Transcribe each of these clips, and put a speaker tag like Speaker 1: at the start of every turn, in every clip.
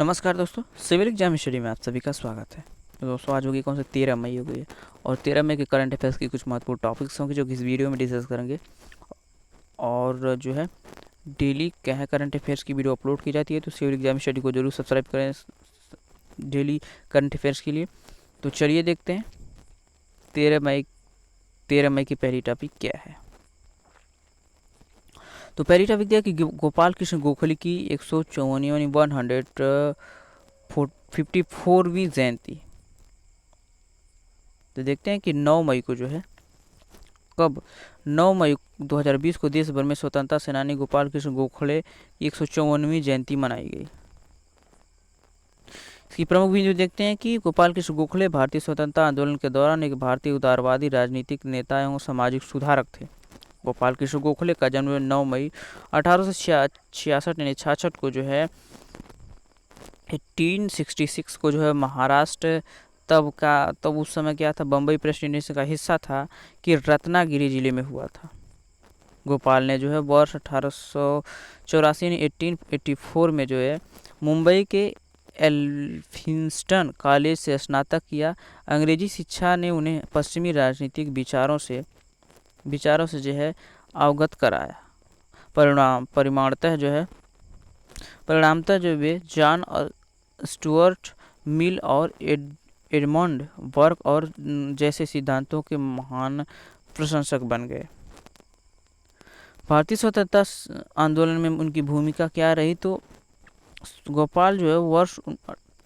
Speaker 1: नमस्कार दोस्तों, civil exam study में आप सभी का स्वागत है। तो दोस्तों आज होगी कौन सा 13 मई हो गई है और 13 मई के करंट अफेयर्स की कुछ महत्वपूर्ण टॉपिक्स होंगे जो कि इस वीडियो में डिस्कस करेंगे। और जो है डेली क्या है करंट अफेयर्स की वीडियो अपलोड की जाती है, तो सिविल एग्जाम स्टडी को जरूर सब्सक्राइब करें डेली करंट अफेयर्स के लिए। तो चलिए देखते हैं 13 मई की पहली टॉपिक क्या है। तो पहली टॉपिक दिया कि गोपाल कृष्ण गोखले की 154वीं जयंती। तो देखते हैं कि 9 मई को जो है कब 9 मई 2020 को देश भर में स्वतंत्रता सेनानी गोपाल कृष्ण गोखले की 154वीं जयंती मनाई गई। इसकी प्रमुख बिंदु देखते हैं कि गोपाल कृष्ण गोखले भारतीय स्वतंत्रता आंदोलन के दौरान एक भारतीय उदारवादी राजनीतिक नेता एवं सामाजिक सुधारक थे। गोपाल कृष्ण गोखले का जन्म 9 मई 1866 यानी 66 को जो है 1866 को जो है महाराष्ट्र तब उस समय क्या था, बम्बई प्रेसिडेंसी का हिस्सा था कि रत्नागिरी जिले में हुआ था। गोपाल ने जो है वर्ष 1884 1884 में जो है मुंबई के एल्फिंस्टन कॉलेज से स्नातक किया। अंग्रेजी शिक्षा ने उन्हें पश्चिमी राजनीतिक विचारों से जो है अवगत कराया। परिणामतः जो वे जॉन स्टुअर्ट मिल और एडमंड बर्क और जैसे सिद्धांतों के महान प्रशंसक बन गए। भारतीय स्वतंत्रता आंदोलन में उनकी भूमिका क्या रही, तो गोपाल जो है वर्ष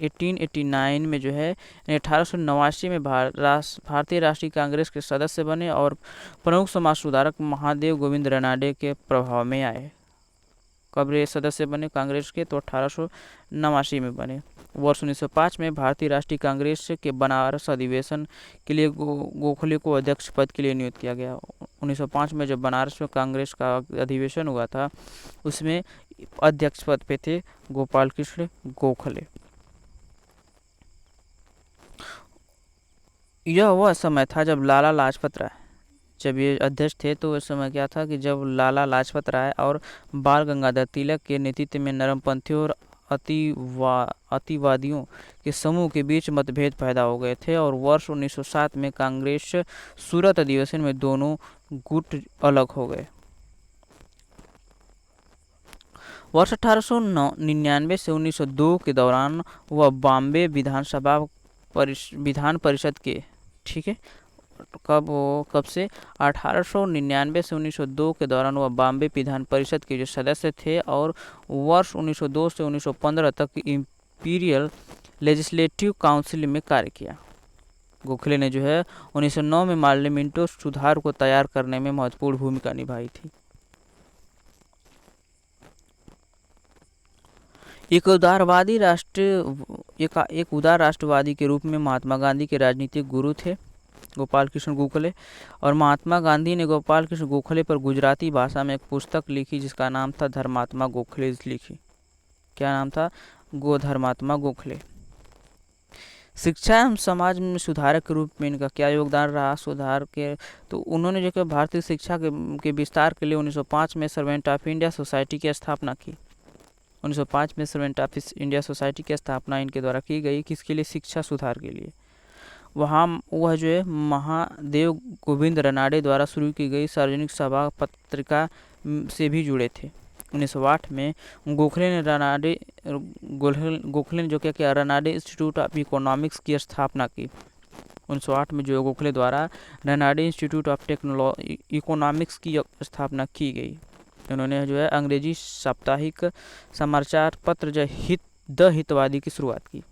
Speaker 1: 1889 में जो है 1889 में भारतीय राष्ट्रीय कांग्रेस के सदस्य बने और प्रमुख समाज सुधारक महादेव गोविंद रानडे के प्रभाव में आए। कब ये सदस्य बने कांग्रेस के, तो 1889 में बने। वर्ष 1905 में भारतीय राष्ट्रीय कांग्रेस के बनारस अधिवेशन के लिए गोखले को अध्यक्ष पद के लिए नियुक्त किया गया। 1905 में जब बनारस में कांग्रेस का अधिवेशन हुआ था, उसमें अध्यक्ष पद पे थे गोपाल कृष्ण गोखले। यह वह समय था जब लाला लाजपत राय जब ये अध्यक्ष थे, तो उस समय क्या था कि जब लाला लाजपत राय और बाल गंगाधर तिलक के नेतृत्व में नरमपंथियों और अतिवादियों के समूह के बीच मतभेद पैदा हो गए थे और वर्ष 1907 में कांग्रेस सूरत अधिवेशन में दोनों गुट अलग हो गए। वर्ष 1899 से 1902 के दौरान वह बॉम्बे विधान परिषद के कब से 1899 से 1902 के दौरान वह बॉम्बे विधान परिषद के जो सदस्य थे और वर्ष 1902 से 1915 तक इंपीरियल लेजिस्लेटिव काउंसिल में कार्य किया। गोखले ने जो है 1909 में पार्लियामेंटो सुधार को तैयार करने में महत्वपूर्ण भूमिका निभाई थी। एक उदार राष्ट्रवादी के रूप में महात्मा गांधी के राजनीतिक गुरु थे गोपाल कृष्ण गोखले, और महात्मा गांधी ने गोपाल कृष्ण गोखले पर गुजराती भाषा में एक पुस्तक लिखी जिसका नाम था धर्मात्मा गोखले लिखी। क्या नाम था? धर्मात्मा गोखले। शिक्षा एवं समाज में सुधारक के रूप में इनका क्या योगदान रहा सुधार के, तो उन्होंने जो कि भारतीय शिक्षा के विस्तार के लिए 1905 में सर्वेंट ऑफ इंडिया सोसाइटी की स्थापना की। 1905 में सर्वेंट ऑफ इंडिया सोसाइटी की स्थापना इनके द्वारा की गई, किसके लिए? शिक्षा सुधार के लिए। वह जो है महादेव गोविंद रानडे द्वारा शुरू की गई सार्वजनिक सभा पत्रिका से भी जुड़े थे। 1908 में गोखले ने जो क्या किया, रानडे इंस्टीट्यूट ऑफ इकोनॉमिक्स की स्थापना की। 1908 में जो गोखले द्वारा रानडे इंस्टीट्यूट ऑफ इकोनॉमिक्स की स्थापना की गई। उन्होंने जो है अंग्रेजी साप्ताहिक समाचार पत्र द हितवादी की शुरुआत की।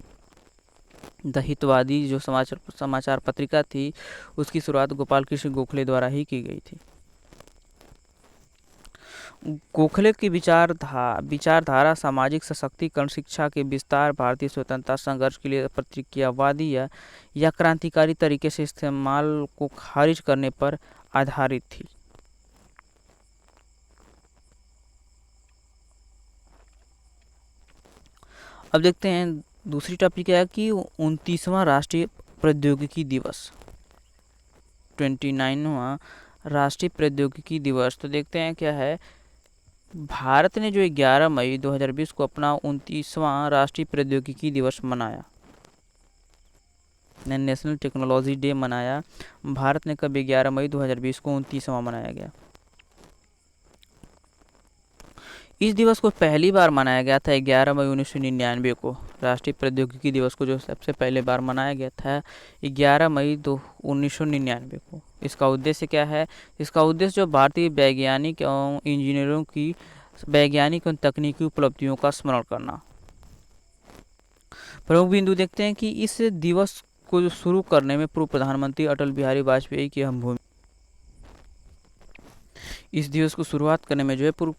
Speaker 1: द हितवादी जो समाचार पत्रिका थी, उसकी शुरुआत गोपाल कृष्ण गोखले द्वारा ही की गई थी। गोखले की विचारधारा सामाजिक सशक्तिकरण, शिक्षा के विस्तार, भारतीय स्वतंत्रता संघर्ष के लिए प्रतिक्रियावादी या क्रांतिकारी तरीके से इस्तेमाल को खारिज करने पर आधारित थी। अब देखते हैं दूसरी टॉपिक क्या है कि 29वां राष्ट्रीय प्रौद्योगिकी दिवस, 29वां राष्ट्रीय प्रौद्योगिकी दिवस। तो देखते हैं क्या है भारत ने जो 11 मई 2020 को अपना 29वां राष्ट्रीय प्रौद्योगिकी दिवस मनाया, नेशनल टेक्नोलॉजी डे मनाया। भारत ने कब 11 मई 2020 को 29वां मनाया गया। इस दिवस को पहली बार मनाया गया था 11 मई 1999 को। राष्ट्रीय प्रौद्योगिकी दिवस को जो सबसे पहले बार मनाया गया था 11 मई 1999 को। इसका उद्देश्य क्या है? इसका उद्देश्य जो भारतीय वैज्ञानिक एवं इंजीनियरों की वैज्ञानिक एवं तकनीकी उपलब्धियों का स्मरण करना। प्रमुख बिंदु देखते हैं कि इस दिवस को शुरू करने में पूर्व प्रधानमंत्री अटल बिहारी वाजपेयी की अहम भूमिका। इस दिवस को शुरुआत करने में जो है पूर्व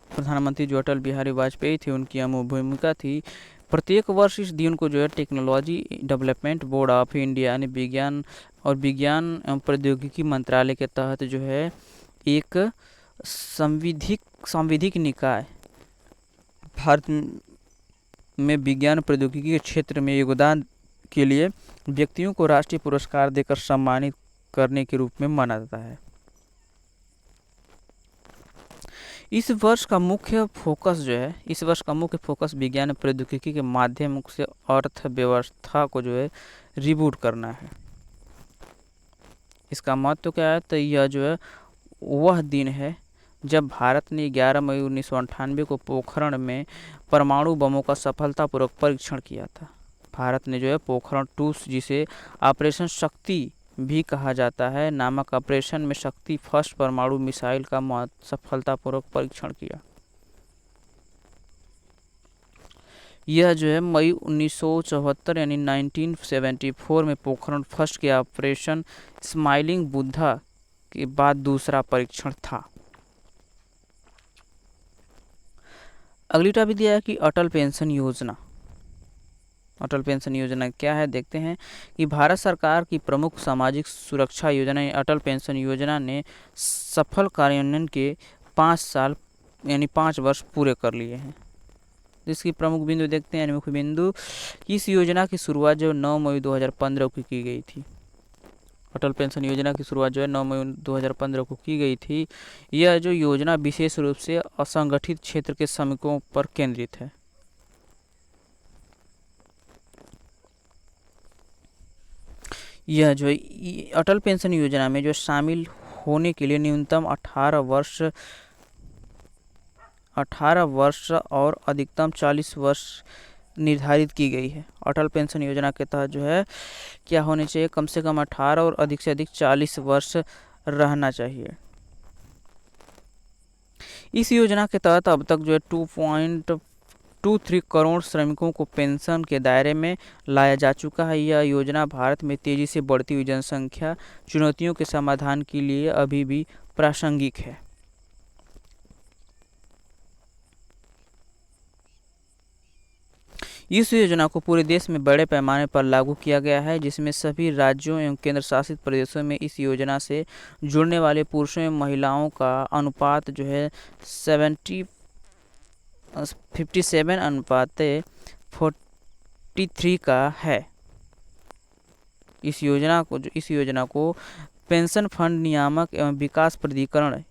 Speaker 1: प्रधानमंत्री जो अटल बिहारी वाजपेयी थे उनकी अहम भूमिका थी। प्रत्येक वर्ष इस दिन को जो है technology development board of India यानी विज्ञान एवं प्रौद्योगिकी मंत्रालय के तहत जो है एक संविधिक निकाय भारत में विज्ञान प्रौद्योगिकी के क्षेत्र में योगदान के लिए व्यक्तियों को राष्ट्रीय पुरस्कार देकर सम्मानित करने के रूप में माना जाता है। इस वर्ष का मुख्य फोकस विज्ञान प्रौद्योगिकी के माध्यम से अर्थव्यवस्था को जो है रिबूट करना है। इसका महत्व क्या है? तो यह जो है वह दिन है जब भारत ने 11 मई 1998 को पोखरण में परमाणु बमों का सफलतापूर्वक परीक्षण किया था। भारत ने जो है पोखरण 2 जिसे ऑपरेशन शक्ति भी कहा जाता है नामक ऑपरेशन में शक्ति फर्स्ट परमाणु मिसाइल का सफलतापूर्वक परीक्षण किया। यह जो है मई 1974 यानी 1974 में पोखरण फर्स्ट के ऑपरेशन स्माइलिंग बुद्धा के बाद दूसरा परीक्षण था। अगली टॉपिक दिया है कि अटल पेंशन योजना। अटल पेंशन योजना क्या है देखते हैं कि भारत सरकार की प्रमुख सामाजिक सुरक्षा योजना अटल पेंशन योजना ने सफल कार्यान्वयन के 5 साल यानी 5 वर्ष पूरे कर लिए हैं। इसकी प्रमुख बिंदु देखते हैं। मुख्य बिंदु, इस योजना की शुरुआत जो 9 मई 2015 को की गई थी। अटल पेंशन योजना की शुरुआत जो है 9 मई 2015 को की गई थी। यह जो योजना विशेष रूप से असंगठित क्षेत्र के श्रमिकों पर केंद्रित है। यह जो अटल पेंशन योजना में जो शामिल होने के लिए न्यूनतम 18 वर्ष और अधिकतम 40 वर्ष निर्धारित की गई है। अटल पेंशन योजना के तहत जो है क्या होने चाहिए? कम से कम 18 और अधिक से अधिक 40 वर्ष रहना चाहिए। इस योजना के तहत अब तक जो है 2.23 करोड़ श्रमिकों को पेंशन के दायरे में लाया जा चुका है। यह योजना भारत में तेजी से बढ़ती हुई जनसंख्या चुनौतियों के समाधान के लिए अभी भी प्रासंगिक है। इस योजना को पूरे देश में बड़े पैमाने पर लागू किया गया है, जिसमें सभी राज्यों एवं केंद्र शासित प्रदेशों में इस योजना से जुड़ने वाले पुरुषों एवं महिलाओं का अनुपात जो है 57:43 का है। इस योजना को पेंशन फंड नियामक एवं विकास प्राधिकरण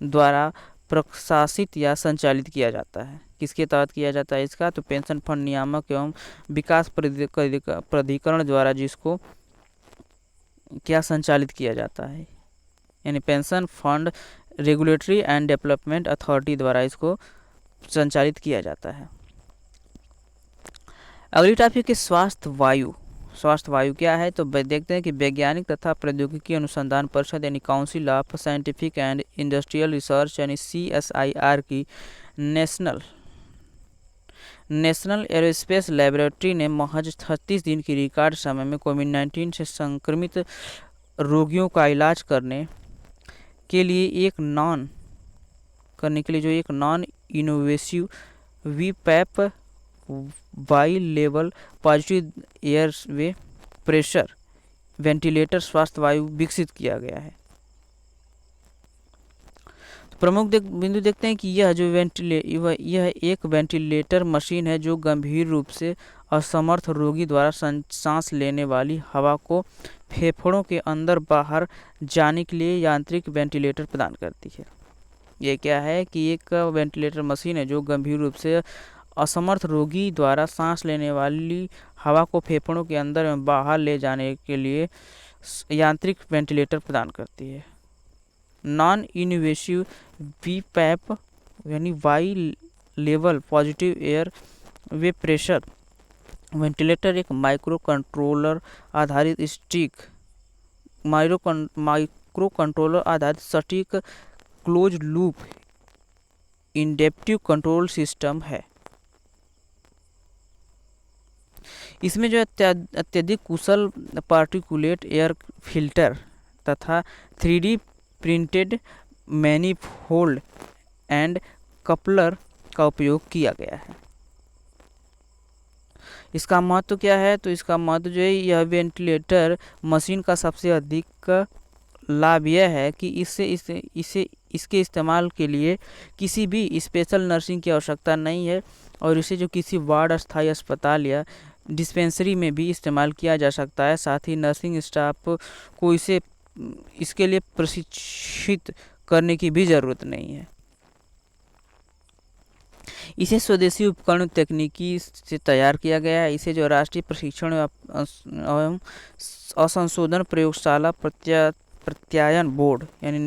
Speaker 1: द्वारा प्रशासित या संचालित किया जाता है। किसके तहत किया जाता है इसका? तो पेंशन फंड नियामक एवं विकास प्राधिकरण द्वारा जिसको क्या संचालित किया जाता है, यानी pension fund regulatory and development authority द्वारा इसको संचालित किया जाता है। अगली टॉपिक है स्वास्थ्य वायु। स्वास्थ्य वायु क्या है? तो देखते हैं कि वैज्ञानिक तथा प्रौद्योगिकी अनुसंधान परिषद यानी council of scientific and industrial research यानी CSIR की नेशनल एरोस्पेस लेबोरेटरी ने महज 36 दिन की रिकॉर्ड समय में कोविड-19 से संक्रमित रोगियों का इलाज करने के लिए एक non invasive BiPAP bilevel positive airway pressure ventilator Swasthya Vayu विकसित किया गया है। तो प्रमुख बिंदु देखते हैं कि यह एक वेंटिलेटर मशीन है जो गंभीर रूप से असमर्थ रोगी द्वारा सांस लेने वाली हवा को फेफड़ों के अंदर बाहर जाने के लिए यांत्रिक वेंटिलेटर प्रदान करती है। ये क्या है कि एक वेंटिलेटर मशीन है जो गंभीर रूप से असमर्थ रोगी द्वारा सांस लेने वाली हवा को फेफड़ों के अंदर एवं बाहर ले जाने के लिए यांत्रिक वेंटिलेटर प्रदान करती है। नॉन इन्वेसिव वीपैप यानी वाई लेवल पॉजिटिव एयर वे प्रेशर वेंटिलेटर एक माइक्रो कंट्रोलर आधारित माइक्रो कंट्रोलर आधारित सटीक close loop inductive control system है। इसमें जो अत्यधिक कुशल पार्टिकुलेट एयर फिल्टर तथा 3D printed manifold and coupler का उपयोग किया गया है। इसका महत्व क्या है? तो इसका महत्व जो है, यह वेंटिलेटर मशीन का सबसे अधिक लाभ यह है कि इसके इस्तेमाल के लिए किसी भी स्पेशल नर्सिंग की आवश्यकता नहीं है और इसे जो किसी वार्ड, अस्थायी अस्पताल या डिस्पेंसरी में भी इस्तेमाल किया जा सकता है। साथ ही नर्सिंग स्टाफ को इसके लिए प्रशिक्षित करने की भी ज़रूरत नहीं है। इसे स्वदेशी उपकरण तकनीकी से तैयार किया गया है। इसे जो राष्ट्रीय प्रशिक्षण एवं असंशोधन प्रयोगशाला प्रत्यायन बोर्ड यानी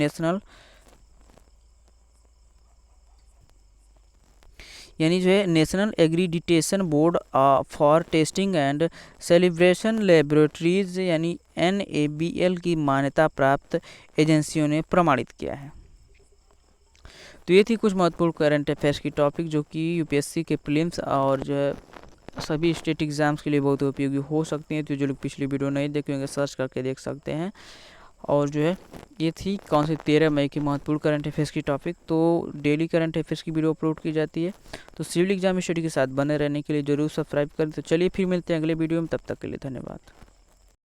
Speaker 1: national एग्रीडिटेशन board for testing and celebration laboratories यानी NABL की मान्यता प्राप्त एजेंसियों ने प्रमाणित किया है। तो ये थी कुछ महत्वपूर्ण करंट अफेयर्स की टॉपिक जो कि UPSC के प्रीलिम्स और जो है सभी स्टेट एग्जाम्स के लिए बहुत उपयोगी हो सकती हैं। तो जो लोग पिछली वीडियो नहीं देखे होंगे सर्च करके देख सकते हैं। और जो है ये थी 13 मई की महत्वपूर्ण करंट अफेयर्स की टॉपिक। तो डेली करंट अफेयर्स की वीडियो अपलोड की जाती है। तो सिविल एग्जाम स्टडी के साथ बने रहने के लिए जरूर सब्सक्राइब करें। तो चलिए फिर मिलते हैं अगले वीडियो में, तब तक के लिए धन्यवाद।